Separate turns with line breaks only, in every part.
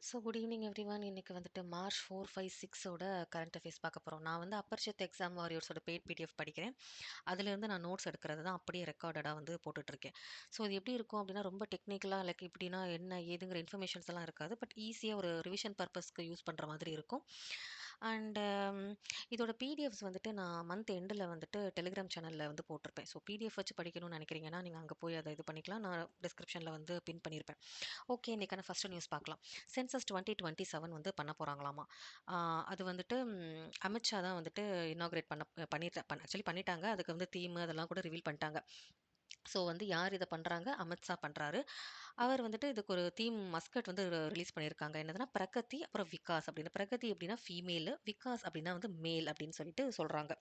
Good evening everyone. இன்னைக்கு வந்துட்டு March 4, 5, 6ஓட current affairs பார்க்க போகிறோம். நான் வந்து அப்பர்ஷத் எக்ஸாம் வாரியர்ஸோட பெய்ட் பிடிஎஃப் படிக்கிறேன். அதுலேருந்து நான் நோட்ஸ் எடுக்கிறது தான் அப்படியே ரெக்கார்டடாக வந்து போட்டுட்ருக்கேன். ஸோ இது எப்படி இருக்கும் அப்படின்னா ரொம்ப டெக்னிக்கலாக லைக் இப்படின்னா என்ன ஏதுங்கிற இன்ஃபர்மேஷன்ஸ் எல்லாம் இருக்காது. பட் ஈஸியாக ஒரு ரிவிஷன் பர்பஸ்க்கு யூஸ் பண்ணுற மாதிரி இருக்கும். அண்ட் இதோட பிடிஎஃப்ஸ் வந்துட்டு நான் மந்த் எண்டில் வந்துட்டு டெலிகிராம் சேனலில் வந்து போட்டிருப்பேன். ஸோ பிடிஎஃப் வச்சு படிக்கணும்னு நினைக்கிறீங்கன்னா நீங்கள் அங்கே போய் அதை இது பண்ணிக்கலாம். நான் டிஸ்கிரிப்ஷனில் வந்து பின் பண்ணியிருப்பேன். ஓகே, இன்னைக்கான ஃபர்ஸ்ட் நியூஸ் பார்க்கலாம். சென்சஸ் 2027 வந்து பண்ண போகிறாங்களாமா. அது வந்துட்டு அமித்ஷா தான் வந்துட்டு இனாக்ரேட் ஆக்சுவலி பண்ணிட்டாங்க. அதுக்கு வந்து தீம் அதெல்லாம் கூட ரிவீல் பண்ணிட்டாங்க. ஸோ வந்து யார் இதை பண்ணுறாங்க? அமித்ஷா பண்ணுறாரு. அவர் வந்துட்டு இதுக்கு ஒரு தீம் மஸ்கட் வந்து ரிலீஸ் பண்ணியிருக்காங்க. என்னதுன்னா பிரகதி அப்புறம் விகாஸ் அப்படின்னு. பிரகதி அப்படின்னா ஃபீமேலு, விகாஸ் அப்படின்னா வந்து மேல் அப்படின்னு சொல்லிட்டு சொல்கிறாங்க.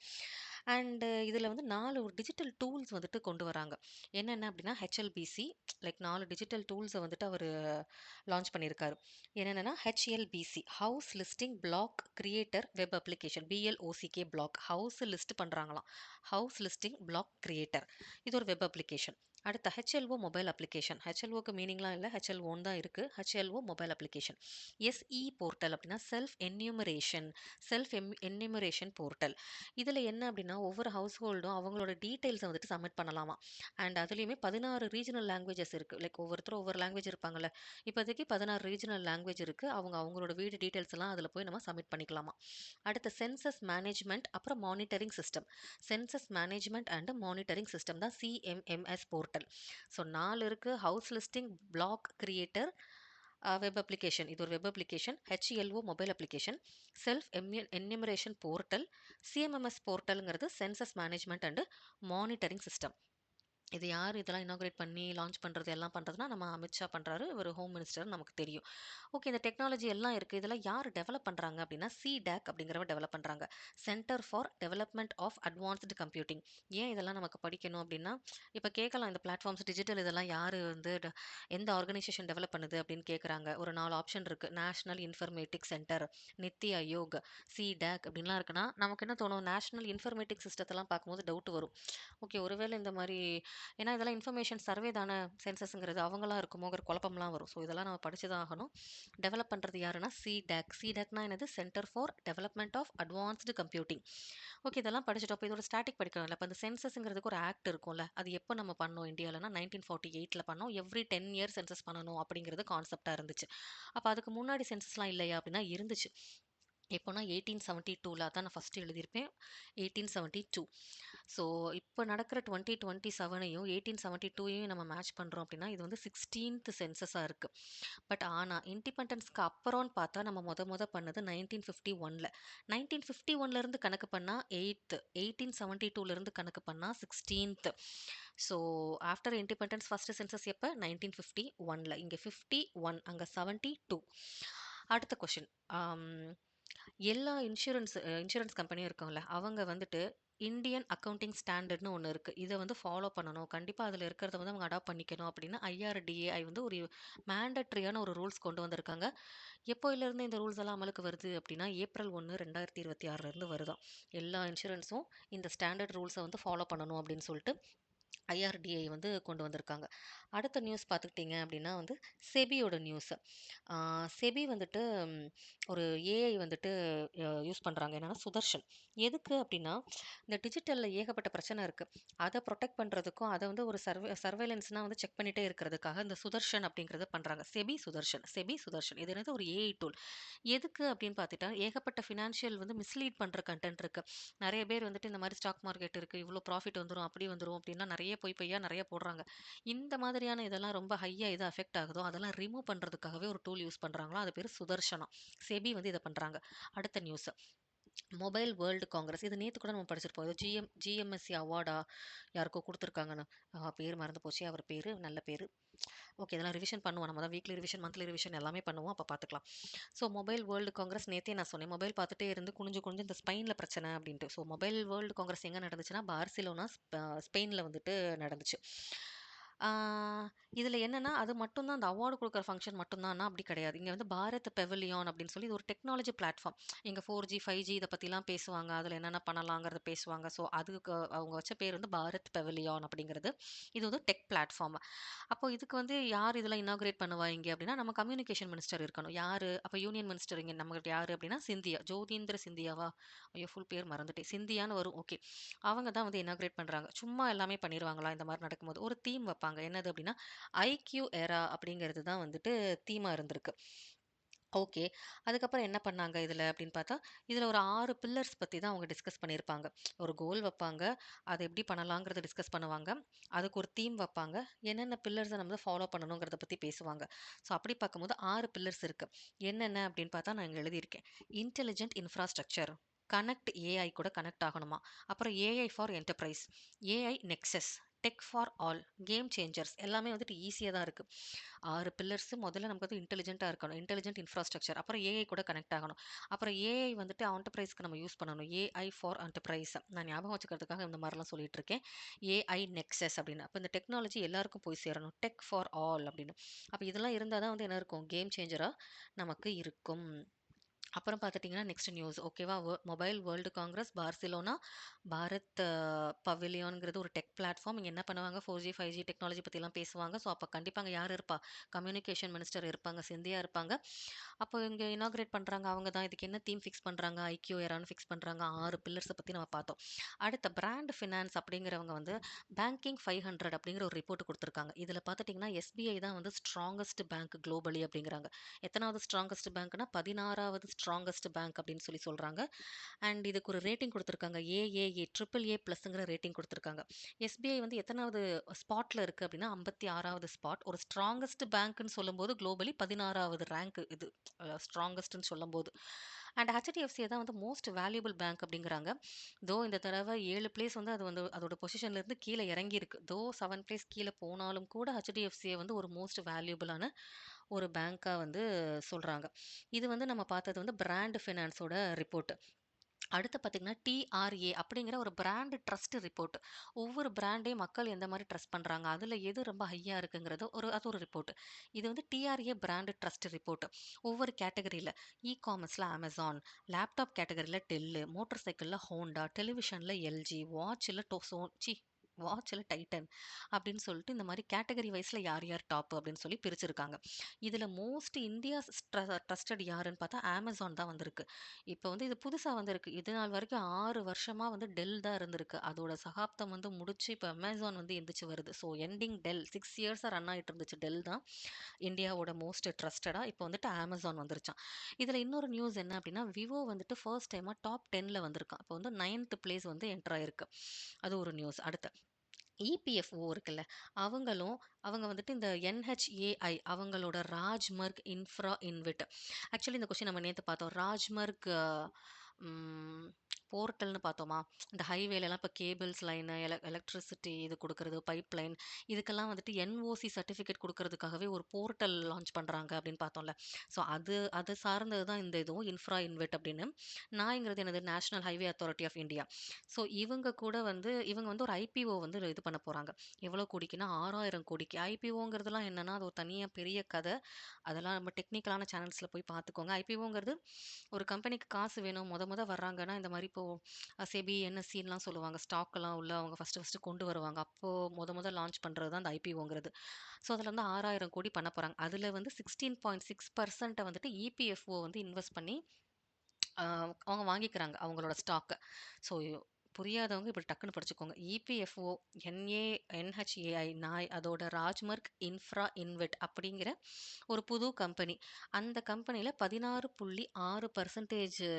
அண்டு இதில் வந்து 4 டிஜிட்டல் டூல்ஸ் வந்துட்டு கொண்டு வராங்க. என்னென்ன அப்படின்னா ஹெச்எல்பிசி, லைக் 4 டிஜிட்டல் டூல்ஸை வந்துட்டு அவர் லான்ச் பண்ணியிருக்காரு. என்னென்னா HLBC house listing block creator web application, BLOCK block house list பண்ணுறாங்களாம். ஹவுஸ் லிஸ்டிங் பிளாக் கிரியேட்டர், இது ஒரு வெப் அப்ளிகேஷன். அடுத்த ஹெச்எல்ஓ மொபைல் அப்ளிகேஷன். ஹெச்எல்ஓக்கு மீனிங்லாம் இல்லை, ஹெச்எல்ஓன்னு தான் இருக்குது. HLO mobile application. SE portal அப்படின்னா செல்ஃப் என்யூமரேஷன் போர்ட்டல். இதில் என்ன அப்படின்னா ஒவ்வொரு ஹவுஸ் ஹோல்டும் அவங்களோட டீட்டெயில்ஸை வந்துட்டு சப்மிட் பண்ணலாமா. அண்ட் அதுலேயுமே 16 ரீஜனல் லாங்குவேஜஸ் இருக்குது. லைக் ஒவ்வொருத்தரும் ஒவ்வொரு லாங்குவேஜ் இருப்பாங்கல்ல. இப்போதைக்கு 16 ரீஜனல் லாங்குவேஜ் இருக்குது. அவங்களோட வீடு டீட்டெயில்ஸ் எல்லாம் அதில் போய் நம்ம சப்மிட் பண்ணிக்கலாமா. அடுத்த சென்சஸ் மேனேஜ்மெண்ட் அப்புறம் monitoring system. Census management and monitoring system தான் சிஎம்எம்எஸ் போர்ட்டல். ஸோ 4 இருக்குது. House listing block creator web application, இது ஒரு web application. HLO mobile application, self enumeration portal, CMMS போர்ட்டலுங்கிறது census management and monitoring system. இது யார் இதெல்லாம் inaugurate பண்ணி launch பண்ணுறது எல்லாம் பண்ணுறதுனா நம்ம அமித்ஷா பண்ணுறாரு. ஒரு ஹோம் மினிஸ்டர் நமக்கு தெரியும். ஓகே, இந்த டெக்னாலஜி எல்லாம் இருக்குது. இதெல்லாம் யார் டெவலப் பண்ணுறாங்க அப்படின்னா சிடாக் அப்படிங்கிறவங்க டெவலப் பண்ணுறாங்க. Centre for development of advanced computing. ஏன் இதெல்லாம் நமக்கு படிக்கணும் அப்படின்னா இப்போ கேட்கலாம், இந்த பிளாட்ஃபார்ம்ஸ் டிஜிட்டல் இதெல்லாம் யார் வந்து எந்த ஆர்கனைசேஷன் டெவலப் பண்ணுது அப்படின்னு கேட்குறாங்க. ஒரு 4 ஆப்ஷன் இருக்குது. National informatic centre, NITI Aayog, C-DAC அப்படின்லாம் இருக்குன்னா நமக்கு என்ன தோணும்? நேஷனல் இன்ஃபர்மேட்டிக் சிஸ்டத்தெல்லாம் பார்க்கும்போது டவுட் வரும். ஓகே, ஒருவேளை இந்த மாதிரி ஏன்னா இதெல்லாம் இன்ஃபர்மேஷன் சர்வே தானே, சென்சஸ்ங்கிறது அவங்களா இருக்குமோங்கிற குழப்பம்லாம் வரும். ஸோ இதெல்லாம் நம்ம படிச்சு தான் ஆகணும். டெவலப் பண்ணுறது யாருன்னா சிடாக். சிடாக்னா என்னது? Centre for development of advanced computing. Okay, இதெல்லாம் படிச்சுட்டோம். இப்போ இதோட ஸ்டாட்டிக் படிக்கணும்ல. இப்போ இந்த சென்சஸ்ங்கிறதுக்கு ஒரு ஆக்ட் இருக்கும்ல. அது எப்போ நம்ம பண்ணோம் இந்தியாவிலனா 1948ல் பண்ணோம். எவ்ரி 10 இயர்ஸ் சென்சஸ் பண்ணணும் அப்படிங்கிறது கான்செப்டாக இருந்துச்சு. அப்போ அதுக்கு முன்னாடி சென்சஸ்லாம் இல்லையா அப்படின்னா இருந்துச்சு. எப்போனா 1872ல் அதான் நான் ஃபஸ்ட்டு எழுதியிருப்பேன். 1872. ஸோ இப்போ நடக்கிற 2027ஐயும் 1872யும் நம்ம மேட்ச் பண்ணுறோம் அப்படின்னா இது வந்து 16th சென்சஸாக இருக்குது. பட் ஆனால் இண்டிபெண்டன்ஸ்க்கு அப்புறம்னு பார்த்தா நம்ம பண்ணது 1951ல். 1951லேருந்து கணக்கு பண்ணால் 8th, 1872லேருந்து கணக்கு பண்ணால் 16th. So after independence first census எப்போ? 1951ல். இங்கே 51, அங்கே 72. அடுத்த கொஷின். எல்லா இன்சூரன்ஸ் கம்பெனியும் இருக்கும்ல, அவங்க வந்துட்டு இந்தியன் அக்கவுண்டிங் ஸ்டாண்டர்ட்னு ஒன்று இருக்குது. இதை வந்து ஃபாலோ பண்ணணும். கண்டிப்பாக அதில் இருக்கிறத வந்து அவங்க அடாப்ட் பண்ணிக்கணும் அப்படின்னு ஐஆர்டிஏஐ வந்து ஒரு மேண்டட்ரியான ஒரு ரூல்ஸ் கொண்டு வந்திருக்காங்க. எப்போயிலேருந்து இந்த ரூல்ஸ் எல்லாம் அமலுக்கு வருது அப்படின்னா ஏப்ரல் 1, 2026 வருதாம். எல்லா இன்சூரன்ஸும் இந்த ஸ்டாண்டர்ட் ரூல்ஸை வந்து ஃபாலோ பண்ணணும் அப்படின்னு சொல்லிட்டு ஐஆர்டிஐ வந்து கொண்டு வந்திருக்காங்க. அடுத்த நியூஸ் பார்த்துக்கிட்டிங்க அப்படின்னா வந்து செபியோட நியூஸு. செபி வந்துட்டு ஒரு ஏஐ வந்துட்டு யூஸ் பண்ணுறாங்க. என்னென்னா சுதர்ஷன். எதுக்கு அப்படின்னா இந்த டிஜிட்டலில் ஏகப்பட்ட பிரச்சனை இருக்குது. அதை ப்ரொடெக்ட் பண்ணுறதுக்கும் அதை வந்து ஒரு சர்வேலன்ஸ்னால் வந்து செக் பண்ணிகிட்டே இருக்கிறதுக்காக இந்த சுதர்ஷன் அப்படிங்கிறத பண்ணுறாங்க. செபி சுதர்ஷன் இது என்னது? ஒரு ஏஐ டூல். எதுக்கு அப்படின்னு பார்த்துட்டா ஏகப்பட்ட ஃபினான்ஷியல் வந்து மிஸ்லீட் பண்ணுற கண்டென்ட் இருக்குது. நிறைய பேர் வந்துட்டு இந்த மாதிரி ஸ்டாக் மார்க்கெட் இருக்குது, இவ்வளோ ப்ராஃபிட் வந்துடும், அப்படி வந்துடும் அப்படின்னா நிறைய பொய்யா நிறைய போடுறாங்க. இந்த மாதிரியான இதெல்லாம் ரொம்ப ஹையாக எது அஃபெக்ட் ஆகுதோ அதெல்லாம் ரிமூவ் பண்ணுறதுக்காகவே ஒரு டூல் யூஸ் பண்ணுறாங்களோ அது பேர் சுதர்ஷனா. செபி வந்து இதை பண்ணுறாங்க. அடுத்த நியூஸ். Mobile world Congress. இது நேற்று கூட நம்ம படிச்சிருப்போம். இது ஜிஎம்எஸ்சி அவார்டா யாருக்கோ கொடுத்துருக்காங்கன்னு. பேர் மறந்து போச்சு. அவர் பேர் நல்ல பேர். ஓகே, இதெல்லாம் ரிவிஷன் பண்ணுவோம். நம்ம தான் வீக்லி ரிவிஷன், மந்த்லி ரிவிஷன் எல்லாமே பண்ணுவோம். அப்போ பார்த்துக்கலாம். ஸோ மொபைல் வேர்ல்டு காங்கிரஸ் நேற்றே நான் சொன்னேன். மொபைல் பார்த்துட்டே இருந்து குனிஞ்சு குனிஞ்சு இந்த ஸ்பெயினில் பிரச்சனை அப்படின்ட்டு. ஸோ மொபைல் வேர்ல்டு காங்கிரஸ் எங்கே நடந்துச்சுன்னா பார்சிலோனா, ஸ்பெயினில் வந்துட்டு நடந்துச்சு. ஆ இதில என்னன்னா, அது மட்டும் தான் அந்த அவார்டு குடுக்குற ஃபங்ஷன் மட்டும் தான்னா, அப்படி கிடையாது. இங்க வந்து பாரத் பெவிலியான் அப்படின்னு சொல்லி இது ஒரு டெக்னாலஜி பிளாட்ஃபார்ம். இங்க 4G, 5G இத பத்திலாம் பேசுவாங்க. அதில என்னென்ன பண்ணலாங்கிறத பேசுவாங்க. ஸோ, அதுக்கு அவங்க வச்ச பேர் வந்து பாரத் பெவிலியான் அப்படிங்கிறது. இது வந்து டெக் பிளாட்ஃபார்ம். அப்போ இதுக்கு வந்து யார் இதெல்லாம் இனாகரேட் பண்ணுவா இங்க அப்படின்னா, நம்ம கம்யூனிகேஷன் மினிஸ்டர் இருக்கணும். யாரு? அப்ப யூனியன் மினிஸ்டர் இங்க நம்மகிட்ட யாரு அப்படின்னா, சிந்தியா. ஜோதீந்திர சிந்தியாவா? ஐயோ! ஃபுல் பேர் மறந்துட்டேன். சிந்தியான்னு வரும். ஓகே. அவங்க தான் வந்து இனாகரேட் பண்றாங்க. சும்மா எல்லாமே பண்ணிருவாங்களா? இந்த மாரி நடக்கும்போது. ஒரு தீம் வப்பாங்க. என்னது அப்டின்னா, ஐக்யூ எரா அப்படிங்கிறது தான் வந்துட்டு தீமா இருந்திருக்கு. ஓகே. அதுக்கப்புறம் என்ன பண்ணாங்க இதுல அப்படின்னு பார்த்தா, இதுல ஒரு 6 பில்லர்ஸ் பத்தி தான் அவங்க டிஸ்கஸ் பண்ணியிருப்பாங்க. ஒரு கோல் வப்பாங்க. அத எப்படி பண்ணலாங்கிறத டிஸ்கஸ் பண்ணுவாங்க. அதுக்கு ஒரு தீம் வப்பாங்க. என்னென்ன பில்லர்ஸ நம்ம ஃபாலோ பண்ணணுங்கிறத பத்தி பேசுவாங்க. ஸோ அப்படி பார்க்கும்போது 6 பில்லர்ஸ் இருக்கு. என்னென்ன அப்படின்னு பார்த்தா நான் இங்க எழுதியிருக்கேன். Intelligent infrastructure. கனெக்ட் ஏஐ கூட கனெக்ட் ஆகணுமா. அப்புறம் AI for enterprise. AI nexus. Tech for all. Game changers. எல்லாமே வந்துட்டு ஈஸியா தான் இருக்கு. 6 பில்லர்ஸ் முதல்ல நமக்கு வந்து இன்டெலிஜென்ட்டா இருக்கணும். Intelligent infrastructure. அப்புறம் ஏஐ கூட கனெக்ட் ஆகணும். அப்புறம் ஏஐ வந்துட்டு என்டர்பிரைஸ்க்கு நம்ம யூஸ் பண்ணணும். AI for enterprise. நான் ஞாபகம் வச்சுக்கிறதுக்காக இந்த மாரிலாம் சொல்லிட்டு இருக்கேன். ஏஐ நெக்ஸஸ் அப்படின்னு. அப்ப இந்த டெக்னாலஜி எல்லாருக்கும் போய் சேரணும். டெக் ஃபார் ஆல் அப்படின்னு. அப்ப இதெல்லாம் இருந்தா தான் வந்து என்ன இருக்கும்? கேம் சேஞ்சரா நமக்கு இருக்கும். அப்புறம் பார்த்துட்டீங்கன்னா, நெக்ஸ்ட் நியூஸ் ஓகேவா? Mobile world congress Barcelona, Bharat பவிலியான்ங்கிறது ஒரு டெக் பிளாட்ஃபார்ம். இங்க என்ன பண்ணுவாங்க 4G, 5G டெக்னாலஜி பத்திலாம் பேசுவாங்க. ஸோ, அப்ப கண்டிப்பா அங்க யார் இருப்பா? கம்யூனிகேஷன் மினிஸ்டர் இருப்பாங்க. சிந்தியா இருப்பாங்க. அப்போ இங்க இனாகரேட் பண்றாங்க. அவங்க தான். இதுக்கு என்ன தீம் ஃபிக்ஸ் பண்றாங்க? ஐக்யூ எரான்னு ஃபிக்ஸ் பண்றாங்க. 6 பில்லர்ஸ பத்தி நம்ம பார்த்தோம். அடுத்த பிராண்ட் ஃபினான்ஸ் அப்படிங்கிறவங்க வந்து பேங்கிங் 500 அப்படிங்கிற ஒரு ரிப்போர்ட் குடுத்துருக்காங்க. இதுல பார்த்துட்டீங்கன்னா, எஸ்பிஐ தான் வந்து ஸ்ட்ராங்கஸ்ட் பேங்க் குளோபலி அப்படிங்கிறாங்க. எத்தனாவது ஸ்ட்ராங்கஸ்ட் பேங்க்னா 16வது ஸ்ட்ராங்கஸ்ட் பேங்க் அப்படின்னு சொல்லி சொல்றாங்க. அண்ட் இதுக்கு ஒரு ரேட்டிங் குடுத்துருக்காங்க. ஏஏஏ ட்ரிபிள் ஏ பிளஸ்ங்கிற ரேட்டிங் குடுத்துருக்காங்க. எஸ்பிஐ வந்து எத்தனாவது ஸ்பாட்ல இருக்கு அப்படின்னா 56வது ஸ்பாட். ஒரு ஸ்ட்ராங்கஸ்ட் பேங்க்ன்னு சொல்லும்போது குளோபலி 16வது ரேங்க் இது ஸ்ட்ராங்கஸ்ட்ன்னு சொல்லும்போது. அண்ட் ஹெச்டிஎஃப்சி தான் வந்து மோஸ்ட் வேல்யூபிள் பேங்க் அப்படிங்கிறாங்க. இந்த தடவை 7 பிளேஸ் வந்து அது வந்து அதோட பொசிஷன்ல இருந்து கீழ இறங்கியிருக்கு. 7 பிளேஸ் கீழ போனாலும் கூட ஹெச்டிஎஃப்சிய வந்து ஒரு மோஸ்ட் வேல்யூபிளான ஒரு பேங்க்கா வந்து சொல்றாங்க. இது வந்து நம்ம பார்த்தது வந்து பிராண்ட் ஃபினான்ஸோட ரிப்போர்ட். அடுத்து பார்த்தீங்கன்னா, டிஆர்ஏ அப்படிங்கிற ஒரு பிராண்ட் ட்ரஸ்ட் ரிப்போர்ட். ஒவ்வொரு பிராண்டையும் மக்கள் எந்த மாரி ட்ரஸ்ட் பண்றாங்க. அதுல எது ரொம்ப ஹையா இருக்குங்கிறது அது ஒரு ரிப்போர்ட். இது வந்து டிஆர்ஏ பிராண்ட் ட்ரஸ்ட் ரிப்போர்ட். ஒவ்வொரு கேட்டகரியில காமர்ஸ்ல Amazon, லேப்டாப் கேட்டகரியில Dell, மோட்டார் சைக்கிள்ல Honda, டெலிவிஷன்ல எல்ஜி, வாட்ச்ல வாட்ச்ல டைட்டன் அப்படின்னு சொல்லிட்டு இந்த மாதிரி கேட்டகரி வைஸ்ல யார் யார் டாப் அப்படின்னு சொல்லி பிரிச்சிருக்காங்க. இதுல மோஸ்ட் இந்தியா ட்ரஸ்டட் யாருன்னு பார்த்தா Amazon தான் வந்திருக்கு. இப்போ வந்து இது புதுசா வந்திருக்கு. இது நாள் வரைக்கும் 6 வருஷமா வந்து டெல் தான் இருந்திருக்கு. அதோட சகாப்தம் வந்து முடிச்சு இப்ப அமேசான் வந்து எந்திரிச்சு வருது. ஸோ எண்டிங் டெல் 6 இயர்ஸா ரன் ஆயிட்டு இருந்துச்சு டெல் தான். இந்தியாவோட மோஸ்ட் ட்ரஸ்டடா இப்போ வந்துட்டு Amazon வந்துருச்சாம். இதுல இன்னொரு நியூஸ் என்ன அப்படின்னா, விவோ வந்துட்டு ஃபர்ஸ்ட் டைமா டாப் 10ல வந்திருக்கான். இப்போ வந்து 9th பிளேஸ் வந்து என்டர் ஆயிருக்கு. அது ஒரு நியூஸ். அடுத்து இபிஎஃப்ஓ இருக்குல்ல, அவங்களும் அவங்க வந்துட்டு இந்த என்ஹெச்ஏஐ அவங்களோட ராஜ்மர்க் இன்ஃப்ரா இன்விட். ஆக்சுவலி இந்த கொஸ்டின் நம்ம நேத்து பார்த்தோம். ராஜ்மர்க் ம் போர்ட்டல்னு பார்த்தோமா? இந்த ஹைவேலலாம் இப்போ கேபிள்ஸ் லைனு, எலக்ட்ரிசிட்டி இது குடுக்குறது, பைப் லைன் இதுக்கெல்லாம் வந்துட்டு என்ஓசி சர்டிஃபிகேட் குடுக்குறதுக்காகவே ஒரு போர்ட்டல் லான்ச் பண்றாங்க அப்படின்னு பார்த்தோம்ல. ஸோ அது சார்ந்தது தான் இந்த இதுவும் இன்ஃப்ரா இன்விட் அப்படின்னு. நாய்ங்கிறது என்னது? National highway authority of India. So இவங்க வந்து ஒரு ஐபிஓ வந்து இது பண்ண போறாங்க. எவ்வளோ கோடிக்குன்னா 6,000 கோடிக்கு. ஐபிஓங்கிறதுலாம் என்னன்னா, அது ஒரு தனியா பெரிய கதை. அதெல்லாம் நம்ம டெக்னிக்கலான சேனல்ஸ்ல போய் பார்த்துக்கோங்க. ஐபிஓங்கிறது ஒரு கம்பெனிக்கு காசு வேணும். மொத வர்றாங்கன்னா, இந்த மாரி இப்போ செபி, என்எஸ்சின்லாம் சொல்லுவாங்க. ஸ்டாக்லாம் உள்ள அவங்க ஃபர்ஸ்ட்டு கொண்டு வருவாங்க. அப்போ மொத லான்ச் பண்றது தான் அந்த ஐபிஓங்கிறது. ஸோ அதுல வந்து 6,000 கோடி பண்ண போறாங்க. அதுல வந்து 16.6% வந்துட்டு இபிஎஃப்ஓ வந்து இன்வெஸ்ட் பண்ணி ஆ அவங்க வாங்கிக்கிறாங்க அவங்களோட ஸ்டாக்க. ஸோ புரியாதவங்க இப்படி டக்குன்னு படிச்சுக்கோங்க. இபிஎஃப்ஓ, என்ஹெச்ஏஐ நாய் அதோட ராஜ்மர்க் இன்ஃப்ரா இன்வெட் அப்படிங்கிற ஒரு புது கம்பெனி. அந்த கம்பெனில 16.6%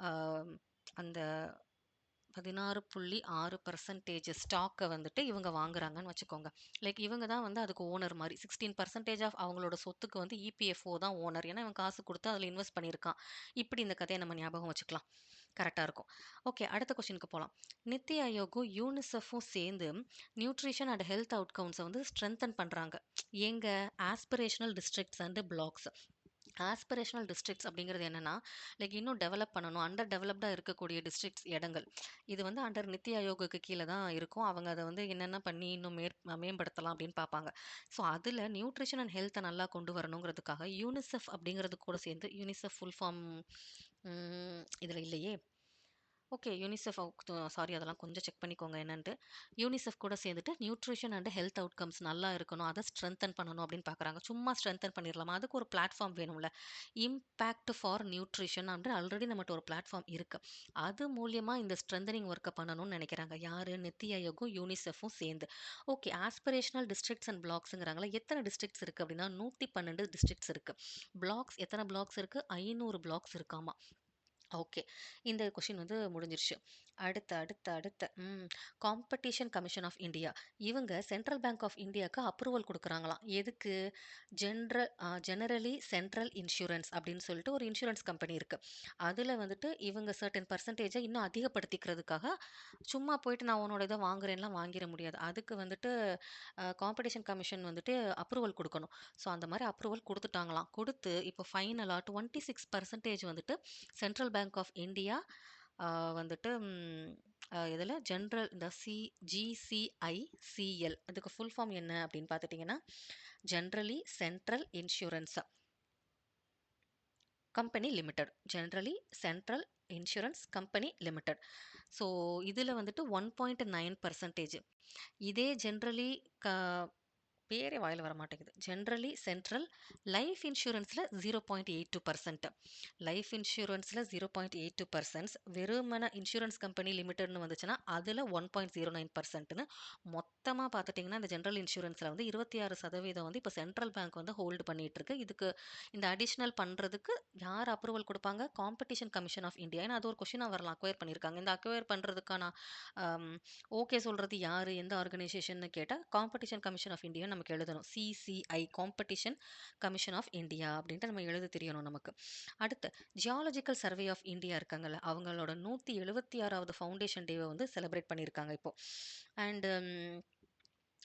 ஆ அந்த 16.6% ஸ்டாக்க வந்துட்டு இவங்க வாங்குறாங்கன்னு வச்சுக்கோங்க. லைக் இவங்க தான் வந்து அதுக்கு ஓனர் மாரி. 16% ஆஃப் அவங்களோட சொத்துக்கு வந்து இபிஎஃப்ஓ தான் ஓனர். ஏன்னா, இவன் காசு குடுத்து அதுல இன்வெஸ்ட் பண்ணியிருக்கான். இப்படி இந்த கதைய நம்ம ஞாபகம் வச்சுக்கலாம். கரெக்ட்டா இருக்கும். ஓகே, அடுத்த கொஸ்டினுக்கு போலாம். நித்தி ஆயோக்கும், யூனிசெஃப்பும் சேர்ந்து நியூட்ரிஷன் அண்ட் ஹெல்த் அவுட்கம்ஸ வந்து ஸ்ட்ரெங்தன் பண்றாங்க. எங்க? Aspirational districts and blocks. Aspirational districts அப்படிங்கிறது என்னன்னா, லைக் இன்னும் டெவலப் பண்ணணும். அண்டர் டெவலப்டா இருக்கக்கூடிய டிஸ்ட்ரிக்ட்ஸ் இடங்கள். இது வந்து அண்டர் நித்தி ஆயோகுக்கு கீழ தான் இருக்கும். அவங்க அத வந்து என்னென்ன பண்ணி இன்னும் மேம்படுத்தலாம் அப்படின்னு பார்ப்பாங்க. ஸோ அதில நியூட்ரிஷன் அண்ட் ஹெல்த்த நல்லா கொண்டு வரணுங்கிறதுக்காக யூனிசெஃப் அப்படிங்கிறது கூட சேர்ந்து யூனிசெஃப் ஃபுல் ஃபார்ம் இதில இல்லையே! ஓகே. யூனிசெஃப் சாரி அதெல்லாம் கொஞ்சம் செக் பண்ணிக்கோங்க என்னன்ட்டு. யூனிசெஃப் கூட சேர்ந்துட்டு நியூட்ரிஷன் அண்ட் ஹெல்த் அவுட்கம்ஸ் நல்லா இருக்கணும். அத ஸ்ட்ரெங்தன் பண்ணணும் அப்படின்னு பார்க்குறாங்க. சும்மா ஸ்ட்ரெங்தன் பண்ணிரலாமா? அதுக்கு ஒரு பிளாட்ஃபார்ம் வேணும்ல. இம்பாக்ட் ஃபார் நியூட்ரிஷன் அப்படின்னு ஆல்ரெடி நம்மட்ட ஒரு பிளாட்ஃபார்ம் இருக்கு. அது மூலியமா இந்த ஸ்ட்ரெங்தனிங் ஒர்க்க பண்ணணும்னு நெனைக்கிறாங்க. யாரு? நித்தி ஆயோக்கும், யூனிசெஃப்பும் சேர்ந்து. ஓகே. ஆஸ்பிரேஷனல் டிஸ்ட்ரிக்ட்ஸ் அண்ட் பிளாக்ஸ்ங்கிறாங்கல்ல. எத்தன டிஸ்ட்ரிக்ட்ஸ் இருக்கு அப்படின்னா 112 டிஸ்ட்ரிக்ட்ஸ் இருக்கு. பிளாக்ஸ் எத்தன பிளாக்ஸ் இருக்கு? 500 பிளாக்ஸ் இருக்காமா. ஓகே. இந்த கொஸ்டின் வந்து முடிஞ்சிருச்சு. அடுத்த காம்படிஷன் கமிஷன் ஆஃப் இந்தியா. இவங்க சென்ட்ரல் பேங்க் ஆஃப் இந்தியாக்கு அப்ரூவல் குடுக்குறாங்களாம். எதுக்கு? ஜெனரலி சென்ட்ரல் இன்சூரன்ஸ் அப்படின்னு சொல்லிட்டு ஒரு இன்சூரன்ஸ் கம்பெனி இருக்கு. அதுல வந்துட்டு இவங்க சர்டன் பெர்சன்டேஜ இன்னும் அதிகப்படுத்திக்கிறதுக்காக, சும்மா போயிட்டு நான் உன்னோட இத வாங்குறேன்லாம் வாங்கிற முடியாது. அதுக்கு வந்துட்டு காம்படிஷன் கமிஷன் வந்துட்டு அப்ரூவல் குடுக்கணும். ஸோ அந்த மாரி அப்ரூவல் குடுத்துட்டாங்களாம். குடுத்து இப்போ ஃபைனலா 26% வந்துட்டு சென்ட்ரல் பேங்க் ஆஃப் இந்தியா ஆ வந்துட்டு இதில ஜென்ரல் இந்த ஜிசிஐசிஎல் அதுக்கு ஃபுல் ஃபார்ம் என்ன அப்படின்னு பார்த்துட்டீங்கன்னா, Generali central insurance company limited. Generali central insurance company limited. So இதில வந்துட்டு 1.9% இதே ஜென்ரலி க பேரே வாயில வரமாட்டேங்குது. ஜென்ரலி சென்ட்ரல் லைஃப் இன்சூரன்ஸ்ல 0.82%. லைஃப் இன்சூரன்ஸ்ல 0.82% வெறுமனே இன்சூரன்ஸ் கம்பெனி லிமிடெட்னு வந்துச்சுன்னா, அதுல 1.09%ன்னு மொத்தமா பார்த்துட்டீங்கன்னா, இந்த ஜெனரல் இன்சூரன்ஸ்ல வந்து 26% வந்து இப்ப சென்ட்ரல் பேங்க் வந்து ஹோல்டு பண்ணிட்டு இருக்கு. இதுக்கு இந்த அடிஷனல் பண்றதுக்கு யார் அப்ரூவல் குடுப்பாங்க? Competition commission of India. ஏன்னா அது ஒரு கொஸ்டினா வரலாம். அக்வயர் பண்ணியிருக்காங்க. இந்த அக்வயர் பண்றதுக்கான அம் ஓகே சொல்றது யாரு? எந்த ஆர்கனைசேஷன்னு கேட்டா, காம்படிஷன் கமிஷன் ஆஃப் இந்தியான்னு நமக்கு எழுதணும். CCI competition commission of India அப்படின்ட்டு நம்ம எழுத தெரியணும் நமக்கு. அடுத்து ஜியாலஜிக்கல் சர்வே ஆஃப் இந்தியா இருக்காங்கல்ல, அவங்களோட 176வது ஃபவுண்டேஷன் டேவ வந்து செலிப்ரேட் பண்ணியிருக்காங்க இப்போ. அண்ட்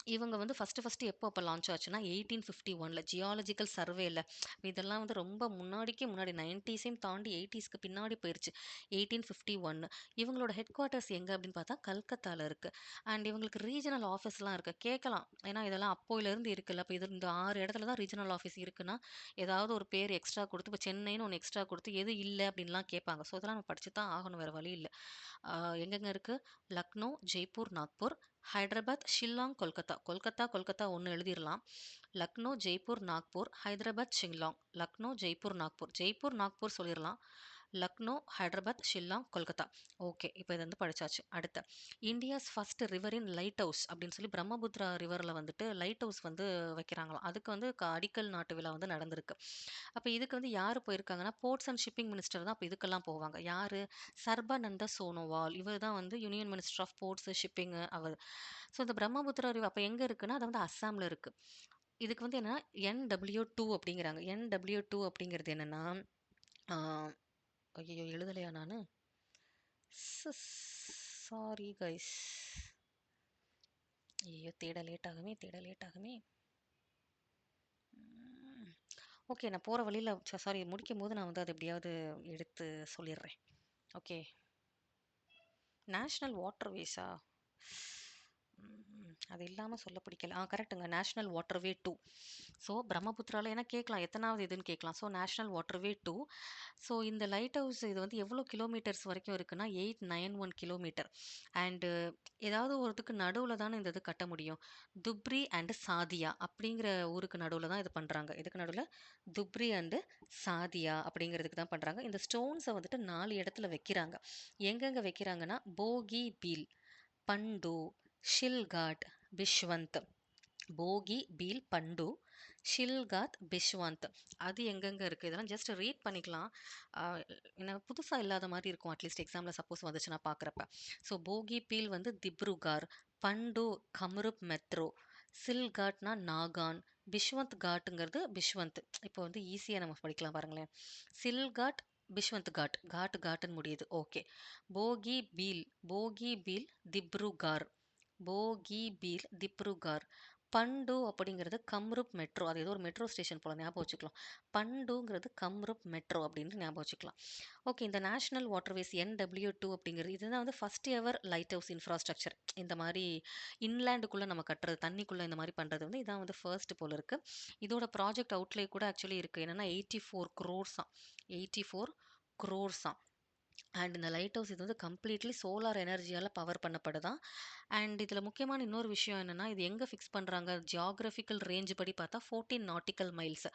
இவங்க வந்து ஃபர்ஸ்ட்டு எப்போ அப்ப லான்ச் ஆச்சுன்னா, 1851ல ஜியாலஜிக்கல் சர்வேல இதெல்லாம் வந்து ரொம்ப முன்னாடிக்கே முன்னாடி 90ஸையும் தாண்டி 80ஸ்க்கு பின்னாடி போயிருச்சு. 1851 இவங்களோட ஹெட் குவார்ட்டர்ஸ் எங்க அப்படின்னு பார்த்தா கல்கத்தால இருக்கு. அண்ட் இவங்களுக்கு ரீஜனல் ஆஃபீஸ்லாம் இருக்கு. கேட்கலாம். ஏன்னா இதெல்லாம் அப்போயிலருந்து இருக்குல்ல. அப்ப இது இந்த 6 இடத்துல தான் ரீஜனல் ஆஃபீஸ் இருக்குன்னா, ஏதாவது ஒரு பேர் எக்ஸ்ட்ரா குடுத்து, இப்ப சென்னைன்னு ஒண்ணு எக்ஸ்ட்ரா குடுத்து எது இல்ல அப்படின்லாம் கேட்பாங்க. ஸோ இதெல்லாம் நம்ம படிச்சு தான் ஆகணும். வேற வழி இல்ல. எங்கெங்க இருக்கு? லக்னோ, ஜெய்ப்பூர், நாக்பூர், ஹைதராபாத், ஷில்லாங், கொல்கத்தா. கொல்கத்தா ஒண்ணு எழுதிரலாம். லக்னோ, ஜெய்ப்பூர், நாக்பூர், ஹைதராபாத், ஷில்லாங். லக்னோ, ஜெய்ப்பூர், நாக்பூர். ஜெய்ப்பூர், நாக்பூர் சொல்லிரலாம். லக்னோ, ஹைதராபாத், ஷில்லாங், கொல்கத்தா. ஓகே. இப்ப இது வந்து படிச்சாச்சு. அடுத்து India's first river in light house அப்படின்னு சொல்லி பிரம்மபுத்திரா ரிவர்ல வந்துட்டு லைட் ஹவுஸ் வந்து வைக்கிறாங்களாம். அதுக்கு வந்து அடிக்கல் நாட்டு விழா வந்து நடந்திருக்கு. அப்ப இதுக்கு வந்து யாரு போயிருக்காங்கன்னா, போர்ட்ஸ் அண்ட் ஷிப்பிங் மினிஸ்டர் தான் அப்ப இதுக்கெல்லாம் போவாங்க. யாரு? சர்பானந்த சோனோவால். இவர் தான் வந்து union minister of ports, shipping அவர். ஸோ இந்த பிரம்மபுத்திரா ரிவர் அப்ப எங்க இருக்குன்னா, அது வந்து அஸ்ஸாம்ல இருக்கு. இதுக்கு வந்து என்னன்னா, NW2 அப்படிங்கிறாங்க. NW2 அப்படிங்கிறது என்னன்னா, ஆ ஐயய்யோ! எழுதலையா நானு? Sorry guys. ஐயய்யோ! தேட லேட் ஆகுமே. ஓகே. நான் போற வழியில சாரி முடிக்கும்போது நான் வந்து அத எப்படியாவது எடுத்து சொல்லிர்றேன். ஓகே. நேஷனல் வாட்டர்வேஸா? அது இல்லாம சொல்ல பிடிக்கல. கரெக்ட்டுங்க. National waterway 2. ஸோ பிரம்மபுத்திரால ஏன்னா கேட்கலாம். எத்தனாவது இதுன்னு கேட்கலாம். So national waterway 2. ஸோ இந்த லைட் ஹவுஸ் இது வந்து எவ்வளோ கிலோமீட்டர்ஸ் வரைக்கும் இருக்குன்னா, 891 கிலோமீட்டர். அண்டு ஏதாவது ஒரு இதுக்கு நடுவுல தானே இந்த இது கட்ட முடியும். துப்ரி அண்ட் சாதியா அப்படிங்கிற ஊருக்கு நடுவுல தான் இது பண்றாங்க. எதுக்கு நடுவுல? துப்ரி அண்ட் சாதியா அப்படிங்கிறதுக்கு தான் பண்றாங்க. இந்த ஸ்டோன்ஸ வந்துட்டு 4 இடத்துல வைக்கிறாங்க. எங்கெங்க வைக்கிறாங்கன்னா, போகி பீல், பண்டு, ஷில்காட், பிஷ்வந்த். போகி, பீல், பண்டு, ஷில்காத், பிஷ்வந்த். அது எங்கெங்க இருக்கு? இதெல்லாம் ஜஸ்ட் ரீட் பண்ணிக்கலாம். ஆ எனக்கு புதுசா இல்லாத மாரி இருக்கும். அட்லீஸ்ட் எக்ஸாம்ல சப்போஸ் வந்துச்சுன்னா பார்க்குறப்ப. ஸோ போகி, பீல் வந்து திப்ருகார், பண்டு கம்ருப் மெட்ரோ, சில்காட்னா நாகான், பிஷ்வந்த் காட்டுங்கிறது பிஷ்வந்த். இப்போ வந்து ஈஸியா நம்ம படிக்கலாம் பாருங்களேன். சில்காட், பிஷ்வந்த் காட். காட்டுன்னு முடியுது. ஓகே. போகி, பீல், போகி, பீல், திப்ருகார். போகி, பீல், திப்ருகார். பண்டு அப்படிங்கிறது கம்ரூப் மெட்ரோ. அது ஏதோ ஒரு மெட்ரோ ஸ்டேஷன் போல ஞாபகம் வச்சுக்கலாம். பண்டுங்கிறது கம்ரூப் மெட்ரோ அப்படின்னு ஞாபகம் வச்சுக்கலாம். ஓகே. இந்த நேஷனல் வாட்டர்வேஸ் NW2 அப்படிங்கிறது இதுதான் வந்து first ever light house infrastructure. இந்த மாரி இன்லேண்டுக்குள்ள நம்ம கட்டுறது, தண்ணிக்குள்ள இந்த மாரி பண்றது வந்து இதான் வந்து ஃபர்ஸ்ட் போல இருக்கு. இதோட ப்ராஜெக்ட் அவுட்லே கூட ஆக்சுவலி இருக்கு. என்னன்னா 84 crores 84 crores அண்ட் இந்த லைட் ஹவுஸ் இது வந்து கம்ப்ளீட்லி சோலார் எனர்ஜியால பவர் பண்ணப்படுதாம். அண்ட் இதுல முக்கியமான இன்னொரு விஷயம் என்னன்னா, இது எங்க ஃபிக்ஸ் பண்றாங்க? ஜியோகிராபிக்கல் ரேஞ்ச் படி பார்த்தா 14 நாட்டிக்கல் மைல்ஸ்.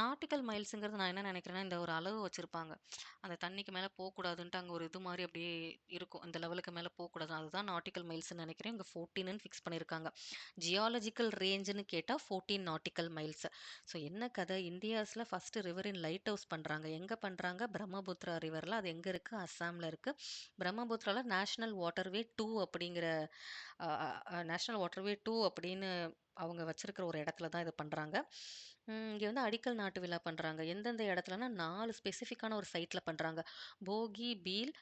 நாட்டிக்கல் மைல்ஸ்ங்கிறது நான் என்ன நினைக்கிறேன்னா, இந்த ஒரு அளவு வச்சிருப்பாங்க. அந்த தண்ணிக்கு மேல போக்கூடாதுன்ட்டு அங்க ஒரு இது மாரி அப்படியே இருக்கும். இந்த லெவலுக்கு மேல போக்கூடாது. அதுதான் நாட்டிக்கல் மைல்ஸ்ன்னு நினைக்கிறேன். இங்க 14ன்னு ஃபிக்ஸ் பண்ணியிருக்காங்க. ஜியாலஜிக்கல் ரேஞ்சுன்னு கேட்டா 14 நாட்டிக்கல் மைல்ஸ். ஸோ என்ன கதை? இந்தியாஸ்ல first river in lighthouse பண்றாங்க. எங்க பண்றாங்க? பிரம்மபுத்திரா ரிவர்ல. அது எங்க இருக்கு? அஸ்ஸாம்ல இருக்கு. பிரம்மபுத்திரால நேஷனல் வாட்டர்வே 2 அப்படிங்கிற நேஷனல் வாட்டர்வே 2 அப்படின்னு அவங்க வச்சிருக்கிற ஒரு இடத்துல தான் இத பண்றாங்க. இங்க வந்து அடிக்கல் நாட்டு விழா பண்றாங்க. எந்தெந்த இடத்துலன்னா 4 ஸ்பெசிஃபிக்கான ஒரு சைட்ல பண்றாங்க. போகி, பீல்,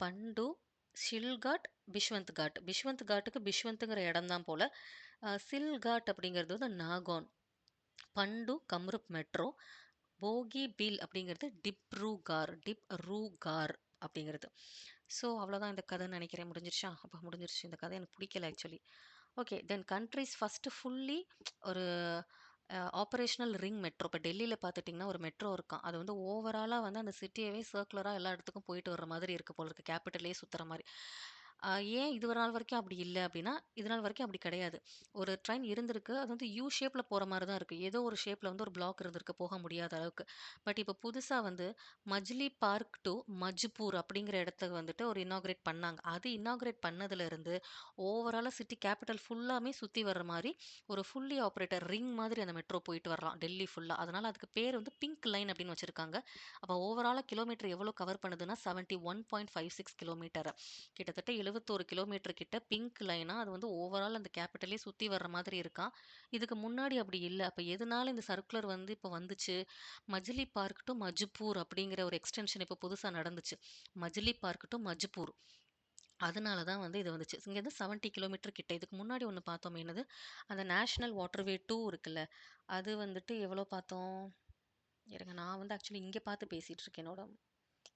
பண்டு, ஷில்காட், பிஷ்வந்த் காட். பிஷ்வந்த் காட்டுக்கு பிஷ்வந்த்ங்கிற இடம் தான் போல. சில்காட் அப்படிங்கிறது வந்து நாகோன். பண்டு கம்ருப் மெட்ரோ. போகி பீல் அப்படிங்கிறது டிப்ரூகார் அப்படிங்கிறது. ஸோ அவ்வளோதான் இந்த கதைன்னு நினைக்கிறேன். முடிஞ்சிருச்சா? அப்போ முடிஞ்சிருச்சு. இந்த கதை எனக்கு பிடிக்கல ஆக்சுவலி. ஓகே. தென் கண்ட்ரீஸ் ஃபர்ஸ்ட் ஃபுல்லி ஒரு ஆப்பரேஷனல் ரிங் மெட்ரோ. இப்போ டெல்லியில பார்த்துட்டிங்கன்னா ஒரு மெட்ரோ இருக்காம். அது வந்து ஓவராலா வந்து அந்த சிட்டியவே சர்க்குலரா எல்லா இடத்துக்கும் போயிட்டு வர்ற மாதிரி இருக்கு போல இருக்கு. கேபிட்டலே சுத்துற மாரி. ஏன் இது ஒரு நாள் வரைக்கும் அப்படி இல்ல அப்படின்னா, இது நாள் வரைக்கும் அப்படி கிடையாது. ஒரு ட்ரெயின் இருந்திருக்கு. அது வந்து யூ ஷேப்ல போற மாரி தான் இருக்கு. ஏதோ ஒரு ஷேப்ல வந்து ஒரு பிளாக் இருந்திருக்கு போக முடியாத அளவுக்கு. பட் இப்போ புதுசா வந்து மஜ்லி பார்க் டூ மஜ்பூர் அப்படிங்கிற இடத்துக்கு வந்துட்டு ஒரு இனாகுரேட் பண்ணாங்க. அது இனாகுரேட் பண்ணதுலருந்து ஓவராலா சிட்டி கேபிட்டல் ஃபுல்லாமே சுத்தி வர்ற மாரி ஒரு ஃபுல்லி ஆப்பரேட்டர் ரிங் மாதிரி அந்த மெட்ரோ போயிட்டு வரலாம் டெல்லி ஃபுல்லா. அதனால அதுக்கு பேர் வந்து பிங்க் லைன் அப்படின்னு வச்சிருக்காங்க. அப்ப ஓவராலா கிலோமீட்டர் எவ்வளோ கவர் பண்ணுதுன்னா 71.56 கிலோமீட்டர். கிட்டத்தட்ட 71 கிலோமீட்டர் கிட்ட பிங்க் லைனா அது வந்து ஓவரால் அந்த கேபிட்டலே சுத்தி வர்ற மாதிரி இருக்காம். இதுக்கு முன்னாடி அப்படி இல்ல. அப்ப எதனால இந்த சர்க்குலர் வந்து இப்ப வந்துச்சு? மஜ்லி பார்க் டு மஜ்பூர் அப்படிங்கிற ஒரு எக்ஸ்டென்ஷன் இப்ப புதுசா நடந்துச்சு. மஜ்லி பார்க் டு மஜ்பூர். அதனால தான் வந்து இது வந்துச்சு. இங்கேருந்து 70 கிலோமீட்டர் கிட்ட. இதுக்கு முன்னாடி ஒண்ணு பார்த்தோமே என்னது? அந்த நேஷனல் வாட்டர்வே 2 இருக்குல்ல. அது வந்துட்டு எவ்வளோ பார்த்தோம்? இருங்க நான் வந்து ஆக்சுவலி இங்க பார்த்து பேசிட்டு இருக்கேன்.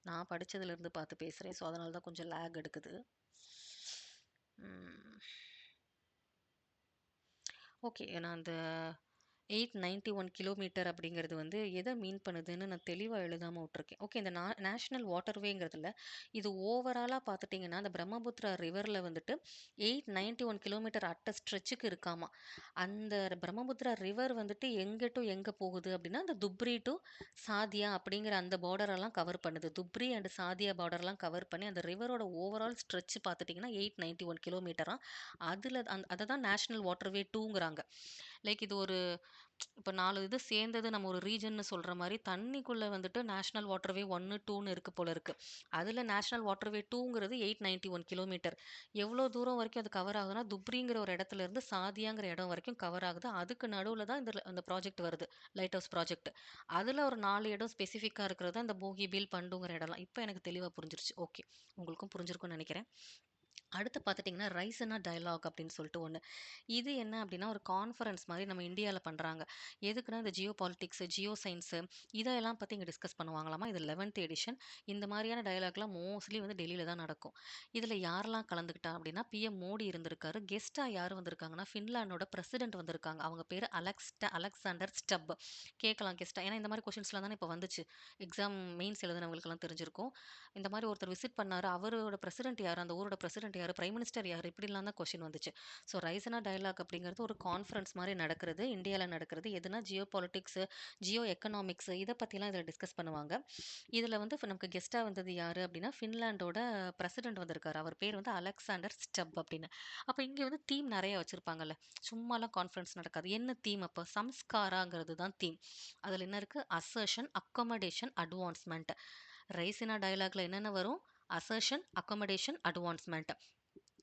நான் படிச்சதுலேருந்து பார்த்து பேசுறேன். ஸோ அதனால தான் கொஞ்சம் லேக் எடுக்குது. ம். ஓகே. நான் அந்த 891 கிலோமீட்டர் அப்படிங்கிறது வந்து எத மீன் பண்ணுதுன்னு நான் தெளிவா எழுதாம விட்டுருக்கேன். ஓகே. இந்த நேஷனல் வாட்டர்வேங்கிறதுல இது ஓவராலா பார்த்துட்டீங்கன்னா, அந்த பிரம்மபுத்திரா ரிவர்ல வந்துட்டு 891 கிலோமீட்டர் அட்ட ஸ்ட்ரெச்சுக்கு இருக்காமா. அந்த பிரம்மபுத்திரா ரிவர் வந்துட்டு எங்க டூ எங்க போகுது அப்படின்னா, அந்த துப்ரி டூ சாதியா அப்படிங்கிற அந்த பார்டரெல்லாம் கவர் பண்ணுது. துப்ரி அண்ட் சாதியா பார்டர்லாம் கவர் பண்ணி அந்த ரிவரோட ஓவரால் ஸ்ட்ரெச் பார்த்துட்டீங்கன்னா 891 கிலோமீட்டரா. அதுல அத தான் நேஷனல் வாட்டர்வே 2ங்கிறாங்க. லைக் இது ஒரு இப்ப 4 இது சேர்ந்தது நம்ம ஒரு ரீஜன்னு சொல்ற மாரி, தண்ணிக்குள்ள வந்துட்டு நேஷனல் வாட்டர்வே 1, 2ன்னு இருக்கு போல இருக்கு. அதுல நேஷனல் வாட்டர்வே 2ங்கிறது 891 கிலோமீட்டர். எவ்வளோ தூரம் வரைக்கும் அது கவர் ஆகுதுன்னா, துப்ரிங்கிற ஒரு இடத்துல இருந்து சாதியாங்கிற இடம் வரைக்கும் கவர் ஆகுது. அதுக்கு நடுவுல தான் இந்த ப்ராஜெக்ட் வருது. Light house project. அதுல ஒரு 4 இடம் ஸ்பெசிஃபிக்கா இருக்கிறது தான் இந்த போகிபீல், பண்டுங்கிற இடம்லாம். இப்ப எனக்கு தெளிவா புரிஞ்சிருச்சு. ஓகே. உங்களுக்கும் புரிஞ்சிருக்கும்னு நெனைக்கிறேன். அடுத்து பார்த்துட்டீங்கன்னா, ரைசினா டயலாக் அப்படின்னு சொல்லிட்டு ஒண்ணு. இது என்ன அப்படின்னா, ஒரு கான்ஃபரன்ஸ் மாரி நம்ம இந்தியால பண்றாங்க. எதுக்குன்னா, இந்த ஜியோ பாலிட்டிக்ஸ், ஜியோ சயின்ஸ் இதெல்லாம் பத்தி இங்க டிஸ்கஸ் பண்ணுவாங்களாமா. இது 11த் எடிஷன். இந்த மாரியான டயலாக்லாம் மோஸ்ட்லி வந்து டெல்லியில தான் நடக்கும். இதுல யாரெல்லாம் கலந்துக்கிட்டா அப்படின்னா, பிஎம் மோடி இருந்திருக்காரு. கெஸ்ட்டா யார் வந்திருக்காங்கன்னா, ஃபின்லாண்டோட பிரசிடென்ட் வந்திருக்காங்க. அவங்க பேரு அலெக்சாண்டர் ஸ்டப். கேட்கலாம் கெஸ்ட்டா. ஏன்னா இந்த மாரி கொஸ்டின்ஸ்லாம் தானே இப்ப வந்துச்சு. எக்ஸாம் மெயின்ஸ் எழுதினவங்களுக்கெல்லாம் தெரிஞ்சிருக்கும். இந்த மாரி ஒருத்தர் விசிட் பண்ணாரு. அவரோட பிரசிடென்ட் யாரு? அந்த ஊரோட பிரசிடென்ட் யாரு? பிரைம் மினிஸ்டர் யாரு? இப்படிலாம் தான் கொஸ்டின் வந்துச்சு. ஸோ ரைசினா டயலாக் அப்படிங்கிறது ஒரு கான்ஃபரன்ஸ் மாரி நடக்கிறது. இந்தியால நடக்கிறது. எதுனா ஜியோ பாலிட்டிக்ஸ், ஜியோ எக்கனாமிக்ஸ் இத பத்திலாம் இதுல டிஸ்கஸ் பண்ணுவாங்க. இதுல வந்து இப்ப நமக்கு கெஸ்ட்டா வந்தது யாரு அப்படின்னா, ஃபின்லாண்டோட பிரசிடென்ட் வந்திருக்காரு. அவர் பேர் வந்து அலெக்சாண்டர் ஸ்டப் அப்படின்னு. அப்ப இங்க வந்து தீம் நெறைய வச்சிருப்பாங்கல்ல. சும்மாலாம் கான்ஃபரன்ஸ் நடக்காது. என்ன தீம் அப்ப? சம்ஸ்காராங்கிறது தான் தீம். அதுல என்ன இருக்கு? Assertion, accommodation, advancement. ரைசினா டயலாக்ல என்னென்ன வரும்? Assertion, accommodation, advancement.